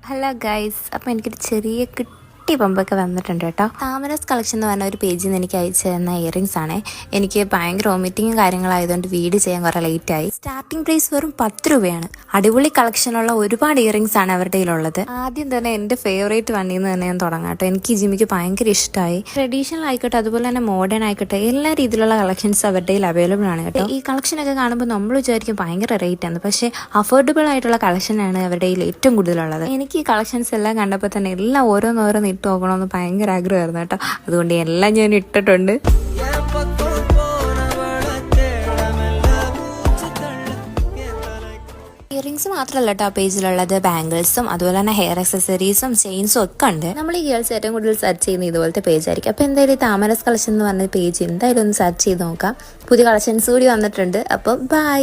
Hello guys, അപ്പോൾ എനിക്കൊരു ചെറിയ കുട്ടി പമ്പൊക്കെ വന്നിട്ടുണ്ട് കേട്ടോ. താമരസ് കളക്ഷൻ എന്ന് പറഞ്ഞ ഒരു പേജിൽ നിന്ന് എനിക്ക് അയച്ചു തന്ന ഇയറിങ്സ് ആണ്. എനിക്ക് ഭയങ്കര വോമിറ്റിങ്ങും കാര്യങ്ങളായതുകൊണ്ട് വീഡിയോ ചെയ്യാൻ കുറേ ലേറ്റായി. സ്റ്റാർട്ടിംഗ് പ്രൈസ് വെറും 10 രൂപയാണ്. അടിപൊളി കളക്ഷനുള്ള ഒരുപാട് ഇയറിങ്സ് ആണ് അവരുടെ കയ്യിലുള്ളത്. ആദ്യം തന്നെ എൻ്റെ ഫേവറേറ്റ് വണ്ണിൽ നിന്ന് തന്നെ ഞാൻ തുടങ്ങാം കേട്ടോ. എനിക്ക് ഈ ജിമ്മിക്ക് ഭയങ്കര ഇഷ്ടമായി. ട്രഡീഷണൽ ആയിക്കോട്ടെ, അതുപോലെ തന്നെ മോഡേൺ ആയിക്കോട്ടെ, എല്ലാ രീതിയിലുള്ള കളക്ഷൻസ് അവരുടെ കയ്യിൽ അവൈലബിൾ ആണ് കേട്ടോ. ഈ കളക്ഷനൊക്കെ കാണുമ്പോൾ നമ്മൾ വിചാരിക്കും ഭയങ്കര റേറ്റ് ആണ്, പക്ഷേ അഫോർഡബിൾ ആയിട്ടുള്ള കളക്ഷനാണ് അവരുടെ കയ്യിൽ ഏറ്റവും കൂടുതലുള്ളത്. എനിക്ക് ഈ കളക്ഷൻസ് എല്ലാം കണ്ടപ്പോൾ തന്നെ എല്ലാം ഓരോന്നോരോന്ന് ഇട്ട് നോക്കണമെന്ന് ഭയങ്കര ആഗ്രഹമായിരുന്നു കേട്ടോ. അതുകൊണ്ട് എല്ലാം ഞാൻ ഇട്ടിട്ടുണ്ട്. ഇയറിങ്സ് മാത്രമല്ല കേട്ടോ പേജിലുള്ളത്, ബാംഗിൾസും അതുപോലെ തന്നെ ഹെയർ അക്സസറീസും ചെയിൻസും ഒക്കെ ഉണ്ട്. നമ്മൾ ഈ ഗേൾസ് ഏറ്റവും കൂടുതൽ സെർച്ച് ചെയ്യുന്ന ഇതുപോലത്തെ പേജായിരിക്കും. അപ്പോൾ എന്തായാലും ഈ താമരസ് കളക്ഷൻ എന്ന് പറഞ്ഞ പേജ് എന്തായാലും ഒന്ന് സെർച്ച് ചെയ്ത് നോക്കാം. പുതിയ കളക്ഷൻസ് കൂടി വന്നിട്ടുണ്ട്. അപ്പോൾ ബൈ.